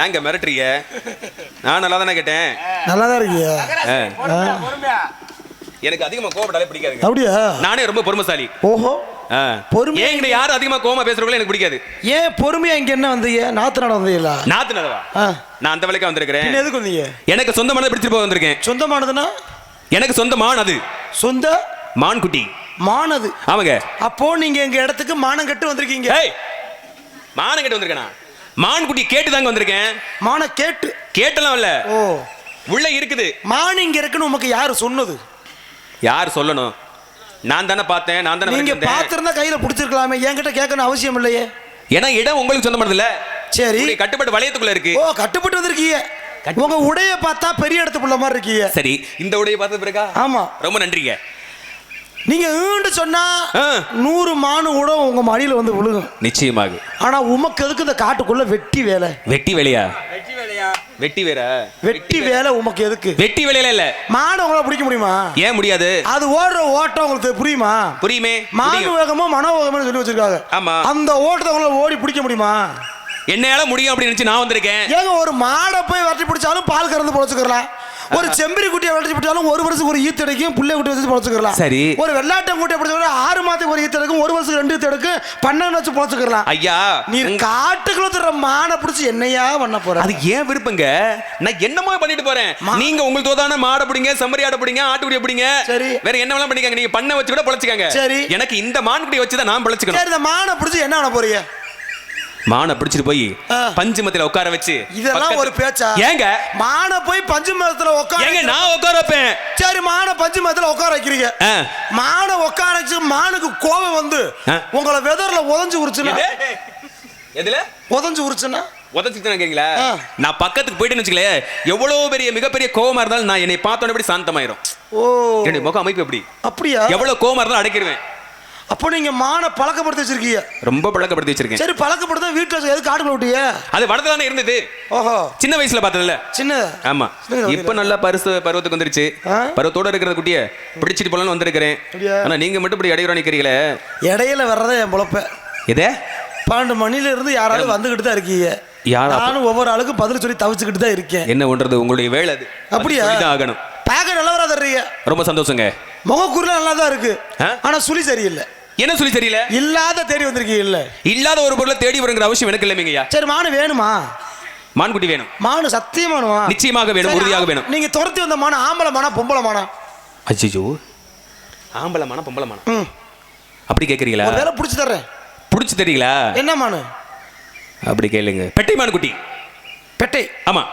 ஏங்க மிரட்டுறீங்க? நான் நல்லா தானே கேட்டேன். நல்லா தான் இருக்கீங்க. எனக்கு அதிகமா கோவப்பட்டாலே பிடிக்காதுங்க. அப்படியா? நானே ரொம்ப பொறுமைசாலி. ஓஹோ. பொறுமை. ஏங்க யாரும் அதிகமா கோவமா பேசுறவங்கள எனக்கு பிடிக்காது. ஏன் பொறுமையா இங்க என்ன வந்தீங்க? நாத்து நட வந்தீங்களா? நாத்து நடவா? நான் அந்த வேலைக்கு வந்திருக்கிறேன். என்ன எதுக்கு வந்தீங்க? எனக்கு சொந்தமானதை பிடிச்சிட்டு போக வந்திருக்கேன். சொந்தமானதுன்னா? எனக்கு சொந்தமானது. சொந்த மான்குட்டி. மானது? ஆமாங்க. அப்போ நீங்க எங்க இடத்துக்கு மானம் கட்டு வந்திருக்கீங்க. மானம் கட்டு வந்திருக்கேனா? மான்குட்டி கேட்டு தாங்க வந்திருக்கேன். மான கேட்டு? கேட்டலாம் இல்ல. ஓ, உள்ள இருக்குது. மான் இங்க இருக்குன்னு உமக்கு யாரு சொன்னது? யார் சொல்லணும்? நான் தானே பார்த்தேன். நான் தானே. நீங்க பாத்திருந்தா கையில பிடிச்சிருக்கலாமே, என்கிட்ட கேட்கணும் அவசியம் இல்லையே. ஏன்னா இடம் உங்களுக்கு சொந்தமானது இல்ல. சரி, கட்டுப்பட்டு வளையத்துக்குள்ள இருக்கு. ஓ, கட்டுப்பட்டு வந்திருக்கீங்க. உங்க உடைய பார்த்தா பெரிய இடத்து புள்ள மாதிரி இருக்கீங்க. சரி, இந்த உடைய பார்த்த பிறகா? ஆமா, ரொம்ப நன்றிங்க. நீங்க சொன்னா 100 மானு கூட உங்க மடியில வந்து விழுகும். நிச்சயமாக. ஆனா உமக்கு எதுக்கு இந்த காட்டுக்குள்ள வெட்டி வேலை? வெட்டி வேலையா? வெட்டி வேற? வெட்டி வேலை உமக்கு எதுக்கு? வெட்டி வேலையில இல்ல. மாடு உங்களால பிடிக்க முடியுமா? ஏன் முடியாது? அது ஓடுற ஓட்டம் உங்களுக்கு புரியுமா? புரியுமே. மாடு வேகமோ மனோவேகமோ சொல்லி வச்சிருக்காங்க. ஆமா, அந்த ஓட்டத்தை உங்களால ஓடி பிடிக்க முடியுமா? என்னால முடியும் அப்படின்னு நினைச்சு நான் வந்திருக்கேன். ஏங்க ஒரு மாடை போய் வரட்டி பிடிச்சாலும் பால் கறந்து பொழைச்சுக்கலாம். ஒரு செம்பரி குட்டியை வளர்ச்சி பிடிச்சாலும் 1 வருஷத்துக்கு ஒரு ஈத்து எடுக்கும், புள்ளை குட்டி வச்சு பொழைச்சுக்கலாம். சரி, ஒரு வெள்ளாட்டம் குட்டியை பிடிச்சாலும் 6 மாதத்துக்கு ஒரு ஈத்து எடுக்கும், 1 வருஷத்துக்கு 2 ஈத்து எடுக்கும், 12 வச்சு பொழைச்சுக்கலாம். ஐயா, நீ காட்டுக்குள்ள தர மானை பிடிச்சி என்னையா பண்ண போற? அது ஏன் விருப்பங்க? நான் என்னமோ பண்ணிட்டு போறேன். நீங்க உங்களுக்கு தோதான மாடை பிடிங்க, செம்மறி ஆடை பிடிங்க, ஆட்டுக்குடியை பிடிங்க. சரி, வேற என்ன வேணாலும் பண்ணிக்கங்க. நீங்க பண்ண வச்சு கூட பொழைச்சுக்கங்க. சரி, எனக்கு இந்த மான்குட்டியை வச்சு தான் நான் பொழைச்சுக்கணும். சரி, இந்த மானை பிடிச்சி என்ன பண்ண போறீங்க? மானை பிடிச்சிட்டு போய் பஞ்சு மரத்துல உட்கார வச்சு. இதெல்லாம் ஒரு பேச்சா? ஏங்க மானை போய் பஞ்சு மரத்துல உட்கார? ஏங்க நான் உட்கார வைப்பேன். சரி, மானை பஞ்சு மரத்துல உட்கார வைக்கிறீங்க. மானை உட்கார வச்சு மானுக்கு கோபம் வந்து உங்களை வெதர்ல உதஞ்சு உரிச்சுனா? எதுல உதஞ்சு உரிச்சுனா? உதச்சுக்கிறீங்களா? நான் பக்கத்துக்கு போயிட்டேன்னு வச்சுக்கல, எவ்வளவு பெரிய மிகப்பெரிய கோவமா இருந்தாலும் நான் என்னை பார்த்தோன்னே எப்படி சாந்தமாயிரும். ஓ, என்னுடைய முக அமைப்பு எப்படி? அப்படியா? எவ்வளவு கோவமா இருந்தாலும் அடக்கிடுவேன். அப்போ நீங்க மானை பழக்கப்படுத்தி வச்சிருக்கீங்க? ரொம்ப பழக்கப்படுத்தி வச்சிருக்கேன். சரி, பழக்கப்படுத்த வீட்டுல எது காட்டுக்குள்ள விட்டீங்க? அது வடத்துல தானே இருந்தது. ஓஹோ, சின்ன வயசுல பார்த்ததுல. சின்ன? ஆமா, இப்ப நல்லா பருவத்துக்கு வந்துருச்சு. பருவத்தோட இருக்கிற குட்டிய பிடிச்சிட்டு போலான்னு வந்திருக்கிறேன். ஆனா நீங்க மட்டும் இப்படி இடையில நிக்கிறீங்களே. இடையில வர்றதா என் பொழப்ப. எதே 12 மணில இருந்து யாராவது வந்துகிட்டு தான் இருக்கீங்க. நானும் ஒவ்வொரு ஆளுக்கும் பதில் சொல்லி தவிச்சுக்கிட்டு தான் இருக்கேன். என்ன பண்றது, உங்களுடைய வேலை அது. அப்படியே ஆகணும். பேக்க நல்லவரா தர்றீங்க, ரொம்ப சந்தோஷங்க. முகக்கூறுல நல்லா தான் இருக்கு, ஆனா சுழி சரியில்லை. என்ன சொல்லி தெரியல? இல்லாத தேடி வந்திருக்கீங்க. இல்ல, இல்லாத ஒரு பொருளை தேடி வருங்கிற அவசியம் எனக்கு இல்லைங்கய்யா. சரி, மானு வேணுமா? மான்குட்டி வேணும். மானு சத்தியமானுமா? நிச்சயமாக வேணும், உறுதியாக வேணும். நீங்க துரத்தி வந்த மானு ஆம்பளை மானா பொம்பளை மானா? அச்சோ, ஆம்பளை மானா பொம்பளை மானா? அப்படி கேக்குறீங்களா? வேற புடிச்சு தர்றேன். புடிச்சு தரீங்களா? என்ன மானு? அப்படி கேளுங்க. பெட்டை மான்குட்டி. பெட்டை? ஆமா,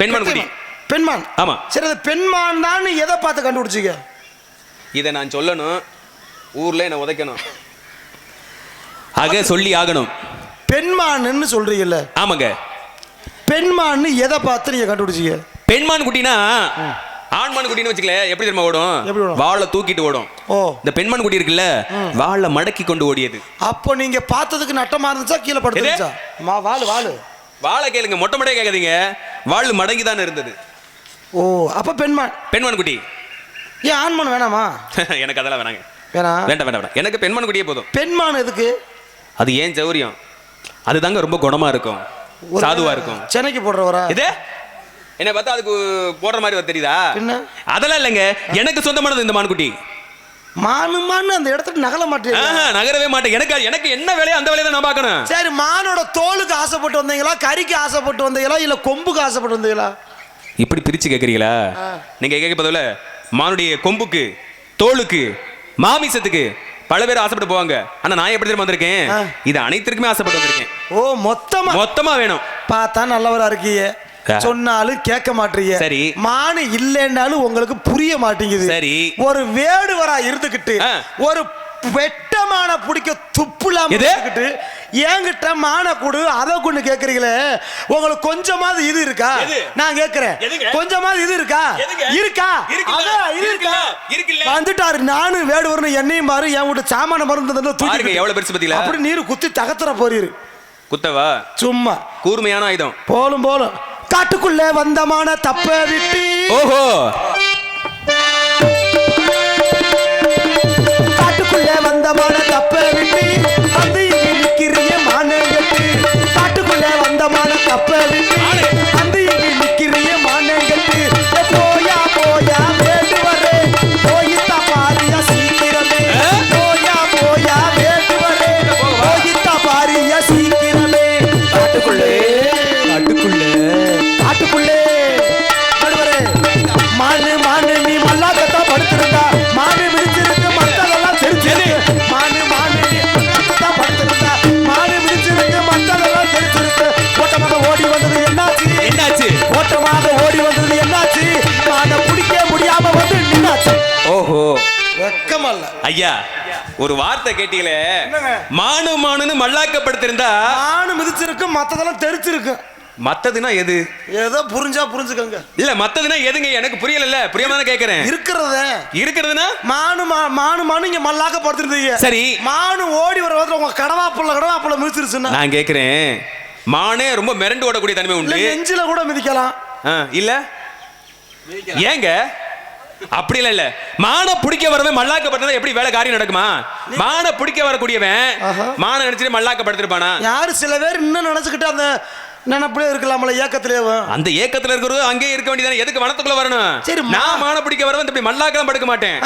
பெண் மான்குட்டி. பெண்மான்? ஆமா. சரி, அது பெண்மான் தான் எதை பார்த்து கண்டுபிடிச்சீங்க? இதை நான் சொல்லணும், ஊர்ல என்ன உதைக்கணும், ஆக சொல்லி ஆகணும். பெண்மான்னு சொல்றீங்கல்ல? ஆமாங்க. பெண்மான்னு எதை பார்த்து நீங்க கண்டுபிடிச்சீங்க? பெண்மான் குட்டினா ஆண்மான் குட்டின்னு வச்சுக்கல, எப்படி தெரியுமா ஓடும்? வாழை தூக்கிட்டு ஓடும். ஓ, இந்த பெண்மான் குட்டி இருக்குல்ல, வாழை மடக்கி கொண்டு ஓடியது. அப்போ நீங்க பார்த்ததுக்கு நட்டமா இருந்துச்சா கீழே படுத்துச்சா? வாழை கேளுங்க, மொட்டை மடையே கேட்காதீங்க, வாழு மடங்கி தானே இருந்தது. ஓ, அப்ப பெண்மான் குட்டி. ஏன் ஆண்மான் வேணாமா? எனக்கு அதெல்லாம் வேணாங்க. வேண்டாம் வேண்டாம், எனக்கு பெண்மான் குட்டியே போதும். பெண்மான் எதுக்கு? அது ஏன் சௌரியம், அதுதாங்க ரொம்ப குணமா இருக்கும், சாதுவா இருக்கும். சென்னைக்கு போடுறவரா இது? என்ன பார்த்தா அதுக்கு போடுற மாதிரி தெரியுதா? அதெல்லாம் இல்லைங்க, எனக்கு சொந்தமானது இந்த மான்குட்டி. மானு அந்த இடத்துக்கு நகல மாட்டேன். நகரவே மாட்டேன். எனக்கு என்ன வேலையோ அந்த வேலையை தான் நான் பார்க்கணும். சரி, மானோட தோலுக்கு ஆசைப்பட்டு வந்தீங்களா, கறிக்கு ஆசைப்பட்டு வந்தீங்களா, இல்ல கொம்புக்கு ஆசைப்பட்டு வந்தீங்களா? இப்படி பிரிச்சு கேட்கறீங்களா? நீங்க கேட்க பதில மானுடைய கொம்புக்கு, தோலுக்கு, மாமிசத்துக்கு பல பேர் ஆசைப்பட்டு போவாங்க. ஆனா நான் எப்படி தெரியுமா வந்திருக்கேன்? இது அனைத்திற்குமே ஆசைப்பட்டு வந்திருக்கேன். ஓ, மொத்தமா வேணும். பார்த்தா நல்லவரா இருக்கீங்க, சொன்னாலும் கேட்க மாட்டீங்க. சரி, மானு இல்லைன்னாலும் உங்களுக்கு புரிய மாட்டேங்குது. சரி, ஒரு வேடுவரா இருந்துகிட்டு ஒரு வெட்டமான பிடிக்க துப்புலாம் இருந்துகிட்டு என்கிட்ட மான கூடு அதை கொண்டு கேட்கறீங்களே, உங்களுக்கு கொஞ்சமாவது இது இருக்கா? நான் கேட்கிறேன், கொஞ்சமாவது இது இருக்கா? இருக்கா? வந்துட்டாரு, நானும் வேடுவர்னு என்னையும் பாரு, என் வீட்டு சாமான மருந்து தூக்கி எவ்வளவு பெருசு பத்தியில அப்படி நீர் குத்தி தகத்துற போறீரு. குத்தவா? சும்மா கூர்மையான ஆயுதம். போலும் காட்டுக்குள்ள வந்தமான தப்ப விட்டு. ஓஹோ, காட்டுக்குள்ள வந்தமான தப்ப விட்டு வந்து நிக்கிறிய மான வெட்டு. காட்டுக்குள்ள வந்த அந்தமான கப்பல் அந்த இங்கு நிக்கிறிய மானங்கட்டு போயா போயா வேண்டு வரே போயிட்டா பாரியா சீக்கிரமே போயா போயா வேண்டு வரே போயிட்டா பாரியா சீக்கிரமே காட்டுக்குள்ளே காட்டுக்குள்ளே காட்டுக்குள்ளே நடுவரே மானு மானு நீ மல்லாக்கத்தா படுத்திருந்தா மானு விரிச்சிருக்கு மத்ததெல்லாம் தெரிஞ்சிருக்கு மானு மானு நீ மல்லாக்கத்தா படுத்திருந்தா மானு விரிச்சிருக்கு மத்ததெல்லாம் தெரிஞ்சிருக்கு ஓட்டமாக ஓடி வந்தது என்னாச்சு ஓட்டமாக ஓடி வந்தது என்னாச்சு மானை பிடிக்க முடியாம வந்து நின்னாச்சு ஓஹோ வெக்கமல்ல ஐயா ஒரு வார்த்தை கேட்டீங்களே மானு மானுன்னு மல்லாக்கப்படுத்திருந்தா மானு மிதிச்சிருக்கு மத்ததெல்லாம் தெரிச்சிருக்கு மத்ததுன்னா எது ஏதோ புரிஞ்சா புரிஞ்சுக்கங்க இல்ல மத்ததுன்னா எதுங்க எனக்கு புரியல புரியாம தான் கேக்குறேன் இருக்கிறதுனா மானு இங்க மல்லாக்க படுத்துருந்தீங்க சரி மானு ஓடி வர வந்து உங்க கடவாப்புல மிதிச்சிருச்சுன்னா நான் கேக்குறேன் மானே ரொம்ப மிரண்டு ஓடக்கூடிய தன்மை உண்டு நெஞ்சில கூட மிதிக்கலாம் இல்ல ஏங்க அப்படி இல்ல மான பிடிக்க வரவன் மல்லாக்கப்படுறதா எப்படி வேலை காரியம் நடக்குமா மான பிடிக்க வரக்கூடியவன் மான நினைச்சிட்டு மல்லாக்கப்படுத்திருப்பானா யாரு சில பேர் இன்னும் நினைச்சுக்கிட்டு அந்த நினைப்பிலே இருக்கலாம்ல ஏக்கத்திலே அந்த ஏக்கத்துல இருக்கிறது அங்கே இருக்க வேண்டியதானே எதுக்கு வனத்துக்குள்ள வரணும் சரி நான் மான பிடிக்க வரவன் இப்படி மல்லாக்கலாம் படுக்க மாட்டேன்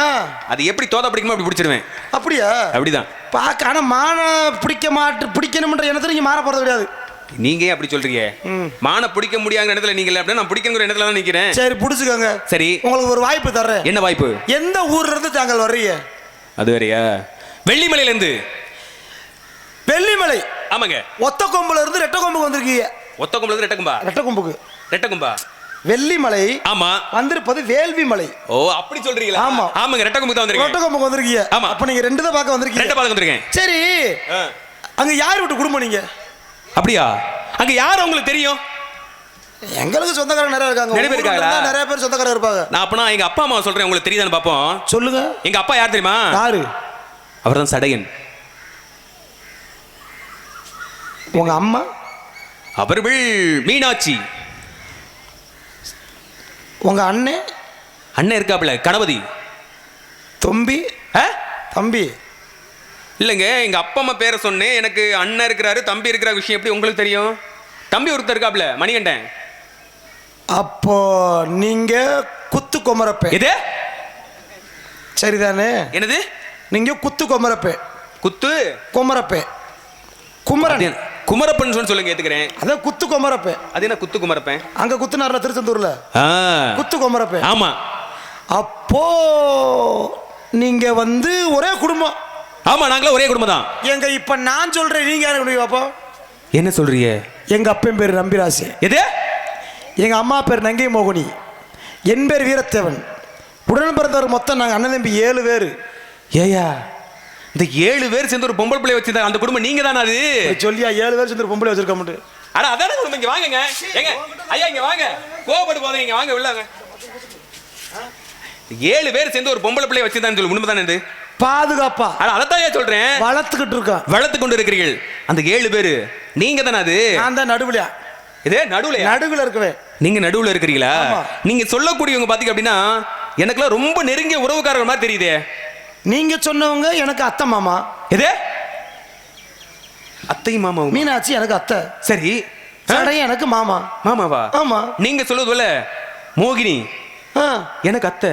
அது எப்படி தோத பிடிக்குமோ அப்படி பிடிச்சிருவேன் அப்படியா அப்படிதான் பாக்க ஆனா மான பிடிக்கணும்ன்ற எண்ணத்துல நீங்க மாற போறது கிடையாது நீங்க ஏன் அப்படி சொல்றீங்க மான பிடிக்க முடியாத இடத்துல நீங்க இல்ல அப்படின்னா நான் பிடிக்கிற இடத்துல தான் நிக்கிறேன் சரி பிடிச்சுக்கோங்க சரி உங்களுக்கு ஒரு வாய்ப்பு தர்றேன் என்ன வாய்ப்பு எந்த ஊர்ல இருந்து தாங்கள் வர்றீங்க அது வேறையா வெள்ளிமலையில இருந்து வெள்ளிமலை ஆமாங்க ஒத்த கொம்புல இருந்து ரெட்ட கொம்புக்கு வந்திருக்கீங்க ஒத்த கொம்புல இருந்து ரெட்ட கொம்பா வெள்ளிமலை ஆமா வந்திருப்பது வேள்வி மலை ஓ அப்படி சொல்றீங்களா ஆமா ஆமாங்க ரெட்ட கொம்புக்கு தான் வந்திருக்கீங்க ரெட்ட கொம்புக்கு வந்திருக்கீங்க ஆமா அப்ப நீங்க ரெண்டு தான் பார்க்க வந்திருக்கீங்க ரெட்ட பார்க்க வந்திருக்கேன் சரி அங்க யார் வீட்டு குடும்பம் நீங்க அப்படியா அங்க யார் உங்களுக்கு தெரியும் எங்களுக்கு சொந்தக்காரங்க நிறைய இருக்காங்க நிறைய பேர் இருக்காங்களா நிறைய பேர் சொந்தக்காரங்க இருப்பாங்க நான் அப்பனா எங்க அப்பா அம்மா சொல்றேன் உங்களுக்கு தெரியுதான்னு பாப்போம் சொல்லுங்க எங்க அப்பா யார் தெரியுமா யாரு அவர்தான் சடையன் உங்க அம்மா அவர்கள் மீனாட்சி உங்க அண்ணன் இருக்காப்ல கணபதி தம்பி இல்லைங்க எங்க அப்பா அம்மா பேரை சொன்னேன் எனக்கு அண்ணன் இருக்கிறாரு தம்பி இருக்கிற விஷயம் எப்படி உங்களுக்கு தெரியும் தம்பி ஒருத்தர் இருக்காப்ல மணிகண்டன் அப்போ நீங்க குத்து கொமரப்பே இது சரிதானே என்னது நீங்க குத்து கொமரப்பே குத்து கொமரப்பே குமரப்பன் சொல்லுங்க ஏத்துக்கிறேன் அதான் குத்து கொமரப்பே அது என்ன குத்து குமரப்பேன் அங்க குத்துனார்ல திருச்செந்தூர்ல குத்து கொமரப்பே ஆமா அப்போ நீங்க வந்து ஒரே குடும்பம் ஆமா நாங்களே ஒரே குடும்பம் தான் எங்க இப்ப நான் சொல்றேன் நீங்க யாரு முடியும் அப்போ என்ன சொல்றீங்க எங்க அப்பன் பேர் நம்பிராசி எது எங்க அம்மா பேர் நங்கை மோகினி என் பேர் வீரத்தேவன் உடன் பிறந்தவர் மொத்தம் நாங்க அண்ணன் தம்பி 7 பேர் ஏயா இந்த 7 பேர் சேர்ந்து ஒரு பொம்பளை பிள்ளை வச்சிருந்தா அந்த குடும்பம் நீங்க தானே அது சொல்லியா 7 பேர் சேர்ந்து ஒரு பொம்பளை வச்சிருக்க மாட்டேன் அட அதானே குடும்பம் இங்க வாங்குங்க ஏங்க ஐயா இங்க வாங்க கோபப்பட்டு போதீங்க இங்க வாங்க உள்ளாங்க 7 பேர் சேர்ந்து ஒரு பொம்பளை பிள்ளை வச்சிருந்தான்னு சொல்லி குடும்பம் தானே இது பாதுகாப்பா அதான் சொல்றேன் வளர்த்துக்கிட்டு இருக்கோம் வளர்த்து கொண்டு இருக்கிறீர்கள் அந்த 7 பேரு நீங்க தானே அது நான் தான் நடுவுல இதே நடுவுல இருக்கவே நீங்க நடுவுல இருக்கிறீங்களா நீங்க சொல்லக்கூடியவங்க பாத்தீங்க அப்படின்னா எனக்குலாம் ரொம்ப நெருங்கிய உறவுக்காரர் மாதிரி தெரியுதே நீங்க சொன்னவங்க எனக்கு அத்தை மாமா எது அத்தை மாமா மீனாட்சி எனக்கு அத்தை சரி சடையன் எனக்கு மாமா மாமாவா ஆமா நீங்க சொல்றது போல மோகினி எனக்கு அத்தை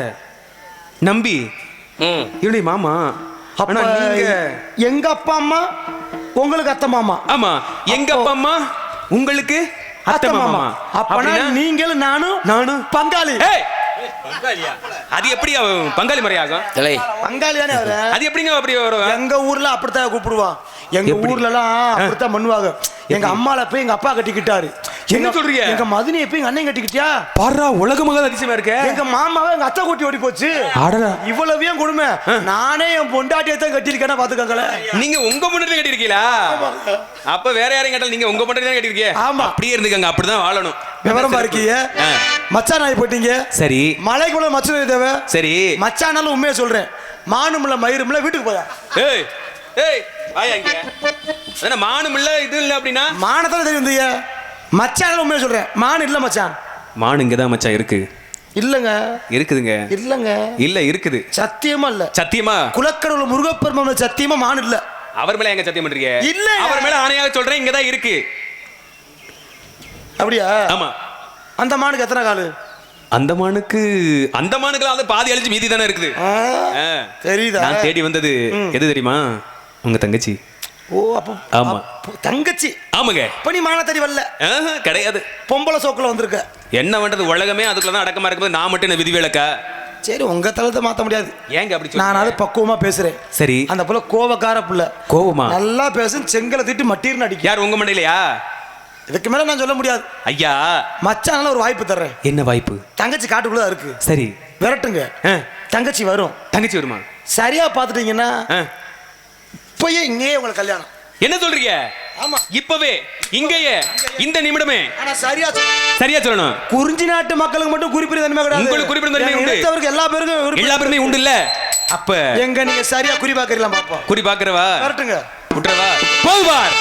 நம்பி என்னுடைய மாமா அப்ப நீங்க எங்க அப்பா அம்மா உங்களுக்கு அத்தை மாமா ஆமா எங்க அப்பா அம்மா உங்களுக்கு அத்தை மாமா அப்பனா நீங்களும் நானும் பங்காளி அது எப்படி பங்காளி முறையாகும் பங்காளி தானே அது எப்படிங்க அப்படி வரும் எங்க ஊர்ல அப்படித்தான் கூப்பிடுவான் எங்க ஊர்ல எல்லாம் அப்படித்தான் பண்ணுவாங்க எங்க அம்மால போய் எங்க அப்பா கட்டிக்கிட்டாரு என்ன சொல்றீங்க எங்க மதுனியை போய் எங்க அண்ணன் கட்டிக்கிட்டியா பாரா உலகமாக அதிசயமா இருக்க எங்க மாமாவை எங்க அத்தை கூட்டி ஓடி போச்சு இவ்வளவையும் கொடுமை நானே என் பொண்டாட்டியை தான் கட்டிருக்கேன்னா பாத்துக்கங்களேன் நீங்க உங்க பொண்டாட்டி கட்டிருக்கீங்களா அப்ப வேற யாரையும் கேட்டாலும் நீங்க உங்க பொண்டாட்டி தான் கட்டிருக்கீங்க ஆமா அப்படியே இருந்துக்கங்க அப்படிதான் வாழணும் விவரமா இருக்கீங்க மச்சான் ஆகி போட்டீங்க சரி மலைக்குள்ள மச்சான் தேவை சரி மச்சானாலும் உண்மையை சொல்றேன் மானுமில்ல மயிருமில்ல வீட்டுக்கு போயா ஏய் ஏய் வாயா இங்க அதான மானுமில்ல இது இல்ல அப்படினா மானதான தெரியுங்க மச்சானாலும் உண்மையை சொல்றேன் மான் இல்ல மச்சான் மான் இங்க தான் மச்சான் இருக்கு இல்லங்க இருக்குதுங்க இல்லங்க இல்ல இருக்குது சத்தியமா இல்ல சத்தியமா குலக்கடவுள் முருகப்பெருமான் சத்தியமா மான் இல்ல அவர் மேல எங்க சத்தியம் பண்றீங்க இல்ல அவர் மேல ஆணையாக சொல்றேன் இங்க தான் இருக்கு அப்படியா? ஆமா. அந்த மானுக்கு எத்தனை காலு? அந்த மானுக்கெல்லாம் அது பாதி அழிஞ்சு மீதி தானே இருக்குது. தெரியுதா? நான் தேடி வந்தது எது தெரியுமா? உங்க தங்கச்சி. ஓ, அப்போ ஆமா, தங்கச்சி. ஆமாங்க. இப்ப நீ மான தேடி வரல? கிடையாது. பொம்பளை சோக்குல வந்திருக்க. என்ன பண்றது, உலகமே அதுக்குள்ளதான் அடக்கமா இருக்கும்போது நான் மட்டும் என்ன விதிவிலக்கா? சரி, உங்க தளத்தை மாத்த முடியாது. ஏங்க அப்படி? நான் அது பக்குவமா பேசுறேன். சரி. அந்த புள்ள கோவக்கார புள்ள. கோவமா? நல்லா பேசும், செங்கலை திட்டு மட்டீர்னு அடிக்கும். யார், உங்க மண்டையிலையா? இதுக்கு மேல நான் சொல்ல முடியாது ஐயா. மச்சானால ஒரு வாய்ப்பு தர்றேன். என்ன வாய்ப்பு? தங்கச்சி காட்டுக்குள்ளதான் இருக்கு. சரி, விரட்டுங்க. தங்கச்சி வரும். தங்கச்சி வருமா? சரியா பாத்துட்டீங்கன்னா இப்பயே இங்கேயே உங்களுக்கு கல்யாணம். என்ன சொல்றீங்க? ஆமா, இப்பவே இங்கேயே இந்த நிமிடமே. ஆனா சரியா சொல்லணும். குறிஞ்சி நாட்டு மக்களுக்கு மட்டும் குறிப்பிட்ட தன்மை கிடையாது. உங்களுக்கு குறிப்பிட்ட தன்மை உண்டு. எல்லா பேருமே உண்டு இல்ல? அப்ப எங்க நீங்க சரியா குறி பாக்கறீங்களா பாப்போம். குறி பாக்குறவா? விரட்டுங்க. விட்டுறவா? போவார்.